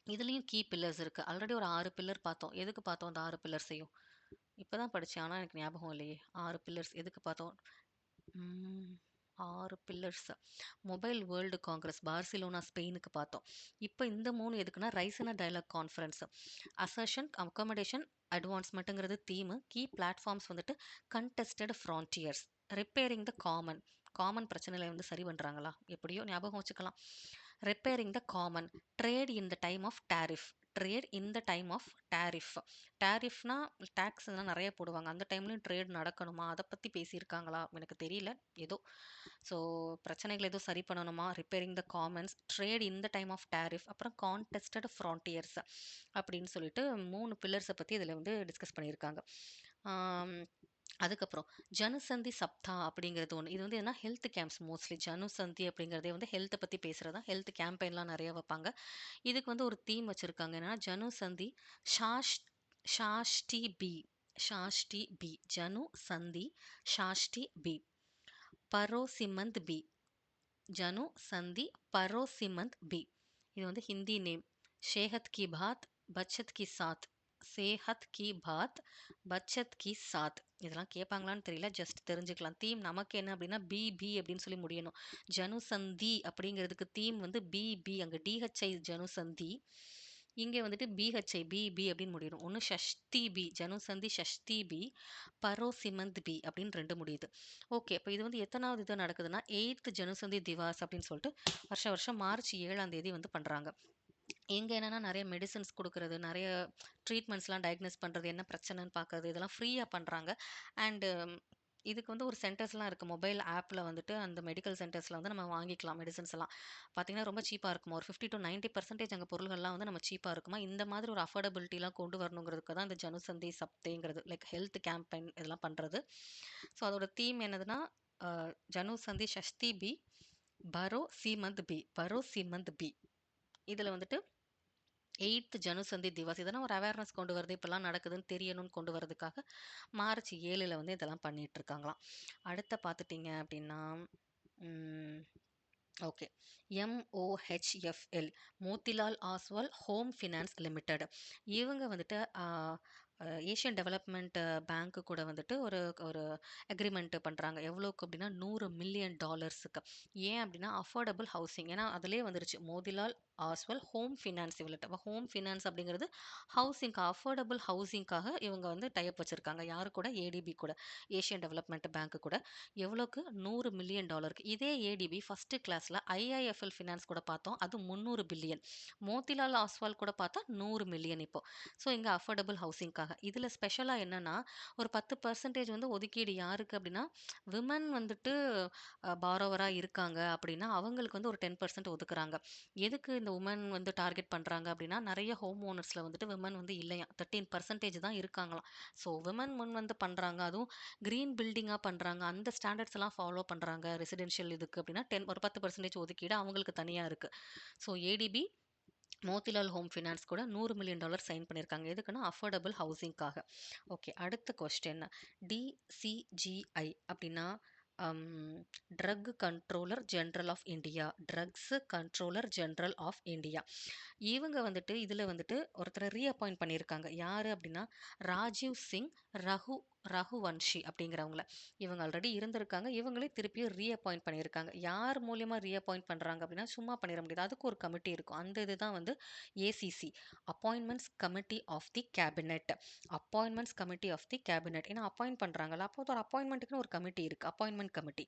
இதுலயும் கீ பில்லர்ஸ் இருக்கு. ஆல்ரெடி ஒரு 6 பில்லர் பார்த்தோம். எதுக்கு பார்த்தோம் அந்த 6 பில்லர்ஸையும்? இப்பதான் படிச்சேன். ஆனா எனக்கு ஞாபகம் இல்லையே. 6 பில்லர்ஸ் எதுக்கு பார்த்தோம்? ம். 6 pillars. Mobile world congress Barcelona ஸ்பெயினுக்கு பார்த்தோம். இப்போ இந்த 3 எதுக்குன்னா Raisina dialogue conference. Assertion accommodation அட்வான்ஸ்மெண்ட்டுங்கிறது தீமு. கீ பிளாட்ஃபார்ம்ஸ் வந்துட்டு contested frontiers. Repairing the common. Common பிரச்சனைகளை வந்து சரி பண்ணுறாங்களா எப்படியோ ஞாபகம் வச்சுக்கலாம். Repairing the common. Trade in the time of tariff. Trade in the time of tariff. டேரிஃப்னா டேக்ஸ் எல்லாம் நிறைய போடுவாங்க, அந்த டைம்லையும் ட்ரேட் நடக்கணுமா, அதை பற்றி பேசியிருக்காங்களா எனக்கு தெரியல. ஏதோ ஸோ பிரச்சனைகள் எதுவும் சரி பண்ணணுமா, repairing the commons, trade in the time of tariff, அப்புறம் கான்டெஸ்டட் ஃப்ரான்டியர்ஸ் அப்படின்னு சொல்லிட்டு 3 பில்லர்ஸை பற்றி இதில் வந்து டிஸ்கஸ் பண்ணியிருக்காங்க. ஆம், அதுக்கப்புறம் ஜனுசந்தி சப்தா அப்படிங்கிறது ஒன்று. இது வந்து என்ன ஹெல்த் கேம்ப்ஸ் மோஸ்ட்லி. ஜனுசந்தி அப்படிங்கிறதே வந்து ஹெல்த்தை பற்றி பேசுகிறதா, ஹெல்த் கேம்பெயின்லாம் நிறைய வைப்பாங்க. இதுக்கு வந்து ஒரு தீம் வச்சுருக்காங்க, என்னன்னா ஜனுசந்தி ஷாஷ் ஷாஷ்டி பி. ஷாஷ்டி பி. ஜனு சந்தி ஷாஷ்டி பி. பரோசிமந்த் பி. ஜனு சந்தி பரோசிமந்த் பி. இது வந்து ஹிந்தி நேம். ஷேஹத் கி பாத் பச்சத் கி சாத். சேஹத் கி பாத் பச்சத் கி சாத். இதெல்லாம் கேட்பாங்களான்னு தெரியல, ஜஸ்ட் தெரிஞ்சுக்கலாம். தீம் நமக்கு என்ன அப்படின்னா பி பி அப்படின்னு சொல்லி முடியணும். ஜனுசந்தி அப்படிங்கிறதுக்கு தீம் வந்து பி பி. அங்கே டிஹெச்ஐ ஜனுசந்தி, இங்கே வந்துட்டு பிஹெச்ஐ பி பி அப்படின்னு முடியணும். ஒன்று ஷஷ்டி பி, ஜனுசந்தி ஷஷ்டி பி, பரோசிமந்த் பி அப்படின்னு 2 முடியுது. ஓகே, இப்போ இது வந்து எத்தனாவது இது நடக்குதுன்னா 8th ஜனுசந்தி திவாஸ் அப்படின்னு சொல்லிட்டு வருஷம் வருஷம் மார்ச் 7ஆம் தேதி வந்து பண்ணுறாங்க. இங்கே என்னென்னா நிறைய மெடிசன்ஸ் கொடுக்குறது, நிறைய ட்ரீட்மெண்ட்ஸ்லாம் டயக்னோஸ் பண்ணுறது, என்ன பிரச்சனைன்னு பார்க்குறது, இதெல்லாம் ஃப்ரீயாக பண்ணுறாங்க. அண்டு இதுக்கு வந்து ஒரு சென்டர்ஸ்லாம் இருக்குது. மொபைல் ஆப்பில் வந்துட்டு அந்த மெடிக்கல் சென்டர்ஸில் வந்து நம்ம வாங்கிக்கலாம் மெடிசன்ஸ் எல்லாம். பார்த்தீங்கன்னா ரொம்ப சீப்பாக இருக்குமா, ஒரு 50 to 90% அங்கே பொருள்கள்லாம் வந்து நம்ம சீப்பாக இருக்குமா. இந்த மாதிரி ஒரு அஃபோர்டபிலிட்டிலாம் கொண்டு வரணுங்கிறதுக்கு தான் இந்த ஜனுசந்தி சப்தேங்கிறது, லைக் ஹெல்த் கேம்பெயின் இதெல்லாம் பண்ணுறது. ஸோ அதோட தீம் என்னதுன்னா ஜனுசந்தி ஷஷ்தி பி பரோ சீமந்த் பி. பரோ சீமந்த் பி. இதில் வந்துட்டு 8th ஜனுசந்தி திவாஸ், இதெல்லாம் ஒரு அவேர்னஸ் கொண்டு வருது, இப்பெல்லாம் நடக்குதுன்னு தெரியணும்னு கொண்டு வரதுக்காக மார்ச் 7ல் வந்து இதெல்லாம் பண்ணிட்டு இருக்காங்களாம். அடுத்த பார்த்துட்டிங்க அப்படின்னா okay, MOHFL Motilal Oswal home finance limited. இவங்க வந்துட்டு ஏஷியன் டெவலப்மெண்ட் பேங்க்கு கூட வந்துட்டு ஒரு ஒரு அக்ரிமெண்ட் பண்ணுறாங்க. எவ்வளோக்கு அப்படின்னா $100 மில்லியன். ஏன் அப்படின்னா அஃபோர்டபுள் ஹவுசிங். ஏன்னா அதிலே வந்துருச்சு மோதிலால் ஆஸ்வல் ஹோம் ஃபினான்ஸ் இவ்வளோ. அப்போ ஹோம் ஃபினான்ஸ் அப்படிங்கிறது ஹவுசிங்க்கு, அஃபோர்டபுள் ஹவுசிங்காக இவங்க வந்து டைப் வச்சுருக்காங்க. யாரு கூட, ஏடிபி கூட, ஏஷியன் டெவலப்மெண்ட் பேங்க்கு கூட. எவ்வளோக்கு, $100 மில்லியன். இதே ஏடிபி ஃபஸ்ட்டு கிளாஸில் ஐஐஎஃப்எல் ஃபினான்ஸ் கூட பார்த்தோம், அது 300 பில்லியன். மோத்திலால் ஆஸ்வால் கூட பார்த்தா 100 மில்லியன். இப்போ ஸோ இங்கே அஃபோர்டபுள் ஹவுசிங்காக இதில் ஸ்பெஷலாக என்னென்னா ஒரு 10% வந்து ஒதுக்கீடு யாருக்கு அப்படின்னா விமன் வந்துட்டு பாரோவராக இருக்காங்க அப்படின்னா அவங்களுக்கு வந்து ஒரு 10% ஒதுக்குறாங்க. எதுக்கு இந்த உமன் வந்து டார்கெட் பண்ணுறாங்க அப்படின்னா நிறைய ஹோம் ஓனர்ஸில் வந்துட்டு விமன் வந்து இல்லையா, 13% தான் இருக்காங்களாம். ஸோ விமன் முன் வந்து பண்ணுறாங்க, அதுவும் க்ரீன் பில்டிங்காக பண்ணுறாங்க, அந்த ஸ்டாண்டர்ட்ஸ் எல்லாம் ஃபாலோ பண்ணுறாங்க ரெசிடென்ஷியல் இதுக்கு அப்படின்னா ஒரு 10% ஒதுக்கீடு அவங்களுக்கு தனியாக இருக்குது. So ADB Motilal home finance கூட $100 மில்லியன் சைன் பண்ணியிருக்காங்க. எதுக்குன்னா அஃபோர்டபுள் ஹவுசிங்காக. ஓகே, அடுத்த கொஸ்டின். டிசிஜிஐ அப்படின்னா drug controller general of India. Drugs controller general of India. இவங்க வந்துட்டு இதில் வந்துட்டு ஒருத்தரை ரீஅப்பாயிண்ட் பண்ணியிருக்காங்க. யார் அப்படின்னா ராஜீவ் சிங் ரகுவன்ஷி அப்படிங்கிறவங்கள. இவங்க ஆல்ரெடி இருந்திருக்காங்க, இவங்களே திருப்பி ரீஅப்பாயிண்ட் பண்ணியிருக்காங்க. யார் மூலியமாக ரீஅப்பாயிண்ட் பண்ணுறாங்க அப்படின்னா சும்மா பண்ணிட முடியாது, அதுக்கு ஒரு கமிட்டி இருக்கும். அந்த இதுதான் வந்து ACC, appointments committee of the cabinet. Appointments committee of the cabinet. ஏன்னா அப்பாயிண்ட் பண்ணுறாங்கல்ல, அப்போ ஒரு அப்பாயின்மெண்ட்டுக்குன்னு ஒரு கமிட்டி இருக்குது, அப்பாயின்மெண்ட் கமிட்டி.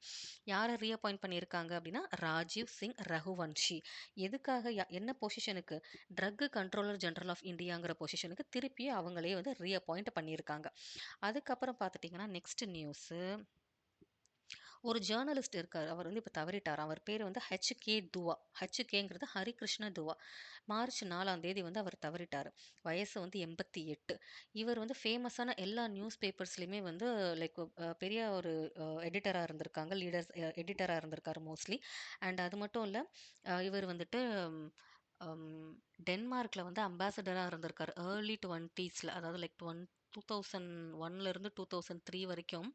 யாரை ரீஅப்பாயிண்ட் பண்ணியிருக்காங்க அப்படின்னா ராஜீவ் சிங் ரகுவன்ஷி. எதுக்காக, என்ன பொசிஷனுக்கு, ட்ரக் கண்ட்ரோலர் ஜென்ரல் ஆஃப் இந்தியாங்கிற பொசிஷனுக்கு திருப்பி அவங்களே வந்து ரீஅப்பாயிண்ட் பண்ணியிருக்காங்க. அதுக்கப்புறம் பார்த்துட்டிங்கன்னா நெக்ஸ்ட் நியூஸு, ஒரு ஜேர்னலிஸ்ட் இருக்கார், அவர் வந்து இப்போ தவறிட்டார். அவர் பேர் வந்து ஹெச்கே துவா. ஹெச்கேங்கிறது ஹரிகிருஷ்ண துவா. மார்ச் 4ஆம் தேதி வந்து அவர் தவறிட்டார். வயசு வந்து 88. இவர் வந்து ஃபேமஸான எல்லா நியூஸ் பேப்பர்ஸ்லையுமே வந்து லைக் பெரிய ஒரு எடிட்டராக இருந்திருக்காங்க, லீடர்ஸ் எடிட்டராக இருந்திருக்காரு மோஸ்ட்லி. அண்ட் அது மட்டும் இல்லை, இவர் வந்துட்டு டென்மார்க்கில் வந்து அம்பாசடராக இருந்திருக்காரு ஏர்லி 20s, அதாவது லைக் 2001லேருந்து 2003 வரைக்கும்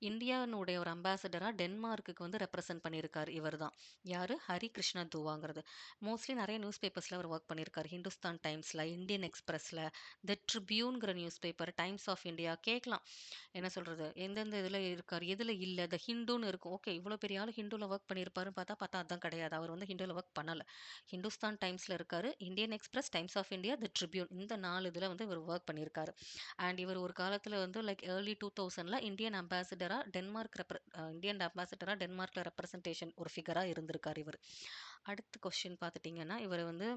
இந்தியானுடைய ஒரு அம்பாசடரா டென்மார்க்குக்கு வந்து ரெப்ரசென்ட் பண்ணியிருக்காரு இவர் தான். யாரு? ஹரி கிருஷ்ண துவாங்கிறது. மோஸ்ட்லி நிறைய நியூஸ் பேப்பர்ஸ்ல அவர் ஒர்க் பண்ணியிருக்காரு. ஹிந்துஸ்தான் டைம்ஸ்ல, இந்தியன் எக்ஸ்பிரஸ்ல, தி ட்ரிபியூன்ங்கிற newspaper, Times of India கேட்கலாம். என்ன சொல்றது? எந்தெந்த இதில் இருக்காரு, எதில் இல்லை, த ஹிந்துன்னு இருக்கும். ஓகே, இவ்வளோ பெரிய ஆள் ஹிந்துவில் ஒர்க் பண்ணியிருப்பாருன்னு பார்த்தா அதான் கிடையாது. அவர் வந்து ஹிந்துவில் ஒர்க் பண்ணலை. ஹிந்துஸ்தான் டைம்ஸில் இருக்காரு, Indian Express, Times of India, the Tribune, இந்த 4 இதில் வந்து இவர் ஒர்க் பண்ணியிருக்காரு. அண்ட் இவர் ஒரு காலத்தில் வந்து லைக் ஏர்லி 2000ல இந்தியன் அம்பாசிடரா டென்மார்க்கில் ரெப்ரசன்டேஷன் ஒரு ஃபிகராக இருந்திருக்கார் இவர். அடுத்த கொஸ்டின் பார்த்துட்டிங்கன்னா, இவர் வந்து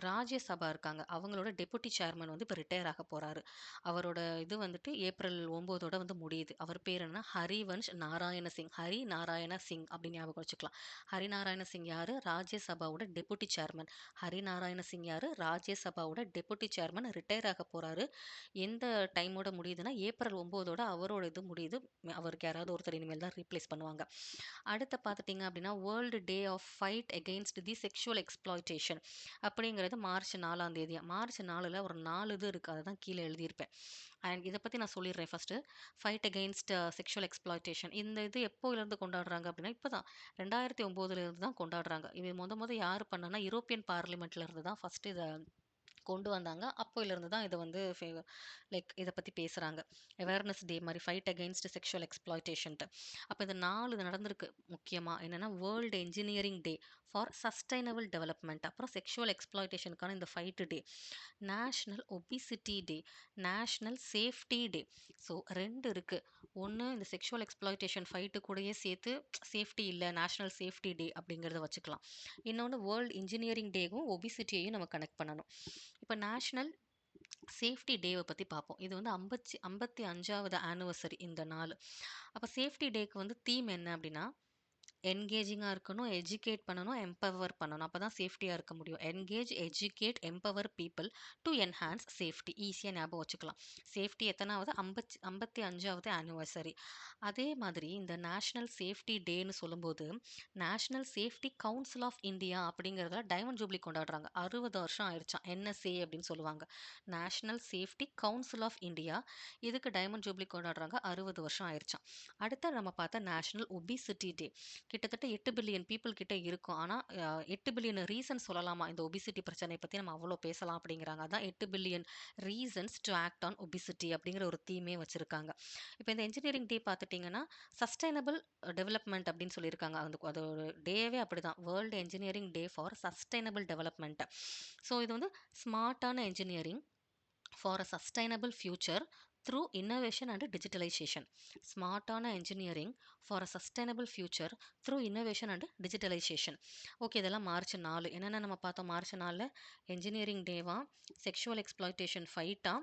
ராஜ்யசபா இருக்காங்க. அவங்களோட டெப்யூட்டி சேர்மன் வந்து இப்போ ரிட்டயர் ஆக போறாரு. அவரோட இது வந்துட்டு ஏப்ரல் 9ஓட வந்து முடியுது. அவர் பேர் என்னன்னா ஹரிவன்ஷ் நாராயண சிங். ஹரி நாராயண சிங் அப்படின்னு ஞாபகம் வச்சுக்கலாம். ஹரி நாராயண சிங் யாரு? ராஜ்யசபாவோட டெப்யூட்டி சேர்மன். ஹரி நாராயண சிங் யாரு? ராஜ்யசபாவோட டெப்யூட்டி சேர்மன். ரிட்டயர் ஆக போறாரு. எந்த டைமோட முடியுதுன்னா ஏப்ரல் 9ஓட அவரோட இது முடியுது. அவருக்கு யாராவது ஒருத்தர் இனிமேல் தான் ரீப்ளேஸ் பண்ணுவாங்க. அடுத்து பார்த்துட்டிங்க அப்படின்னா world day of fight against the sexual exploitation அப்படிங்கிறது மார்ச் 4ஆம் தேதி. மார்ச் 4ல் ஒரு 4 இது இருக்குது, அதை தான் கீழே எழுதியிருப்பேன். அண்ட் இதை பற்றி நான் சொல்லிடுறேன் first. Fight against sexual exploitation இந்த இது எப்போலேருந்து கொண்டாடுறாங்க அப்படின்னா இப்போ தான் 2009 தான் கொண்டாடுறாங்க. இது முத யார் பண்ணனா யூரோப்பியன் பார்லிமெண்ட்ல இருந்து தான் ஃபஸ்ட்டு இதை கொண்டு வந்தாங்க. அப்போயிலிருந்து தான் இதை வந்து லைக் இதை பற்றி பேசுகிறாங்க. அவேர்னஸ் டே மாதிரி ஃபைட் அகெயின்ஸ்ட் செக்ஷுவல் எக்ஸ்ப்ளாய்டேஷன்ட்டு. அப்போ இந்த 4 இது நடந்திருக்கு. முக்கியமாக என்னென்னா world engineering day for sustainable development, அப்புறம் செக்ஷுவல் எக்ஸ்ப்ளாய்டேஷனுக்கான இந்த ஃபைட் டே, நேஷ்னல் ஒபிசிட்டி டே, நேஷ்னல் சேஃப்டி டே. ஸோ 2 இருக்குது. ஒன்று இந்த செக்ஷுவல் எக்ஸ்ப்ளாய்டேஷன் ஃபைட்டு கூடயே சேர்த்து சேஃப்டி இல்லை, நேஷ்னல் சேஃப்டி டே அப்படிங்கிறத வச்சுக்கலாம். இன்னொன்று வேர்ல்டு இன்ஜினியரிங் டேவும் ஒபிசிட்டியையும் நம்ம கனெக்ட் பண்ணணும். இப்போ நேஷ்னல் சேஃப்டி டேவை பற்றி பார்ப்போம். இது வந்து 55வது ஆனிவர்சரி இந்த நாள். அப்போ சேஃப்டி டேக்கு வந்து தீம் என்ன அப்படின்னா, என்கேஜிங்காக இருக்கணும், எஜுகேட் பண்ணணும், எம்பவர் பண்ணணும். அப்போ தான் சேஃப்டியாக இருக்க முடியும். Engage, educate, empower people to enhance safety. ஈஸியாக ஞாபகம் வச்சுக்கலாம். சேஃப்டி எத்தனாவது? 55வது ஆனிவர்சரி. அதே மாதிரி இந்த நேஷ்னல் சேஃப்டி டேன்னு சொல்லும்போது national safety council of India அப்படிங்கிறதுல டைமண்ட் ஜூப்ளி கொண்டாடுறாங்க. 60 வருஷம் ஆயிடுச்சான். என்எஸ்ஏ அப்படின்னு சொல்லுவாங்க. National safety council of India. இதுக்கு டைமண்ட் ஜூப்ளி கொண்டாடுறாங்க. 60 வருஷம் ஆயிடுச்சான். அடுத்து நம்ம பார்த்தா நேஷ்னல் ஒபிசிட்டி டே. கிட்டத்தட்ட 8 பில்லியன் பீப்புள் கிட்ட இருக்கும். ஆனால் 8 பில்லியன் ரீசன்ஸ் சொல்லலாமா இந்த ஒபிசிட்டி பிரச்சனை பற்றி நம்ம அவ்வளோ பேசலாம் அப்படிங்கிறாங்க. அதான் 8 billion reasons to act on obesity அப்படிங்கிற ஒரு தீமே வச்சுருக்காங்க. இப்போ இந்த இன்ஜினியரிங் டே பார்த்துட்டிங்கன்னா சஸ்டைனபிள் டெவலப்மெண்ட் அப்படின்னு சொல்லியிருக்காங்க. அதோட டேவே அப்படி தான், world engineering day for sustainable development. So இது வந்து ஸ்மார்ட்டான engineering for a sustainable future through innovation and digitalisation. ஸ்மார்ட்டான engineering for a sustainable future through innovation and digitalisation. Okay, இதெல்லாம் மார்ச் 4. என்னென்ன நம்ம பார்த்தோம் மார்ச் 4ல்? என்ஜினியரிங் டேவா, செக்ஷுவல் எக்ஸ்ப்ளாய்டேஷன் ஃபைட்டா,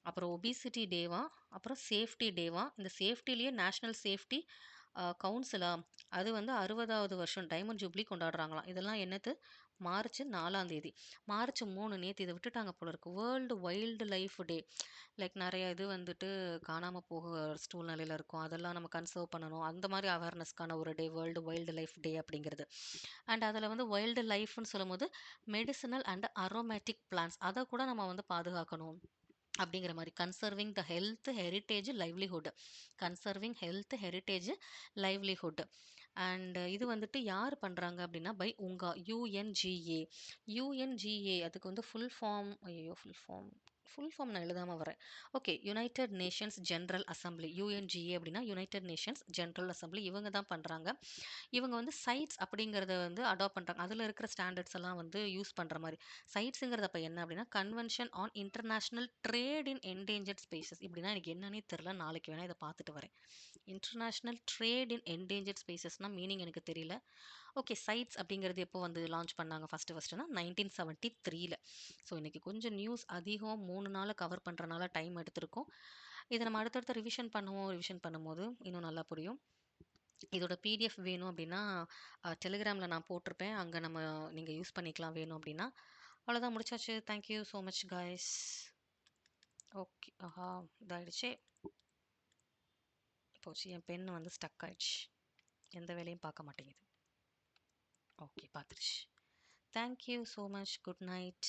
அப்புறம் ஒபிசிட்டி டேவா, அப்புறம் சேஃப்டி டேவா. இந்த சேஃப்டிலேயே நேஷ்னல் சேஃப்டி கவுன்சிலா, அது வந்து 60வது வருஷம் டைமண்ட் ஜூப்ளி கொண்டாடுறாங்களாம். இதெல்லாம் என்னது? மார்ச் 4ஆம் தேதி. மார்ச் 3 நேற்று இதை விட்டுட்டாங்க போல இருக்கு. World wild life day. Like நிறைய இது வந்துட்டு காணாமல் போக சூழ்நிலையில் இருக்கும், அதெல்லாம் நம்ம கன்சர்வ் பண்ணணும். அந்த மாதிரி அவேர்னஸ்க்கான ஒரு day world wild life day அப்படிங்கிறது. அண்ட் அதில் வந்து வைல்டு லைஃப்னு சொல்லும்போது மெடிசினல் அண்ட் அரோமேட்டிக் பிளான்ஸ், அதை கூட நம்ம வந்து பாதுகாக்கணும் அப்படிங்கிற மாதிரி. Conserving the health heritage livelihood. Conserving health heritage livelihood. And இது வந்துட்டு யார் பண்ணுறாங்க அப்படின்னா பை உங்கா, யுஎன்ஜிஏ. யுஎன்ஜிஏ அதுக்கு வந்து ஃபுல் ஃபார்ம் நான் எழுதாமல் வரேன். Okay, United Nations general assembly. UNGA அப்படின்னா யுனைடெட் நேஷன்ஸ் ஜென்ரல் அசம்பிளி. இவங்க தான் பண்ணுறாங்க. இவங்க வந்து சைட்ஸ் அப்படிங்கிறத வந்து அடாப்ட் பண்ணுறாங்க. அதில் இருக்கிற ஸ்டாண்டர்ட்ஸ் எல்லாம் வந்து யூஸ் பண்ணுற மாதிரி. சைட்ஸுங்கிறது அப்போ என்ன அப்படின்னா convention on international trade in endangered species. இப்படின்னா எனக்கு என்னன்னே தெரில, நாளைக்கு வேணால் இதை பார்த்துட்டு வரேன். இன்டர்நேஷ்னல் ட்ரேட் இன் என்டேஞ்சர்ட் ஸ்பீஷஸ்னால் மீனிங் எனக்கு தெரியல. ஓகே, சைட்ஸ் அப்படிங்கிறது எப்போ வந்து லான்ச் பண்ணாங்க ஃபஸ்ட்டுனா 1973ல். ஸோ இன்றைக்கி கொஞ்சம் நியூஸ் அதிகம், 3 நாள் கவர் பண்ணுறனால டைம் எடுத்திருக்கோம். இதை நம்ம அடுத்தடுத்த ரிவிஷன் பண்ணும்போது இன்னும் நல்லா புரியும். இதோட பிடிஎஃப் வேணும் அப்படின்னா டெலிகிராமில் நான் போட்டிருப்பேன், அங்கே நீங்கள் யூஸ் பண்ணிக்கலாம் வேணும் அப்படின்னா. அவ்வளோதான், முடிச்சாச்சு. Thank you so much guys. Okay, ஆஹா இதாகிடுச்சே, போச்சு. என் பென் வந்து ஸ்டக் ஆயிடுச்சு, எந்த வேலையும் பார்க்க மாட்டேங்குது. ஓகே, பார்த்துருச்சு. Thank you so much. Good night.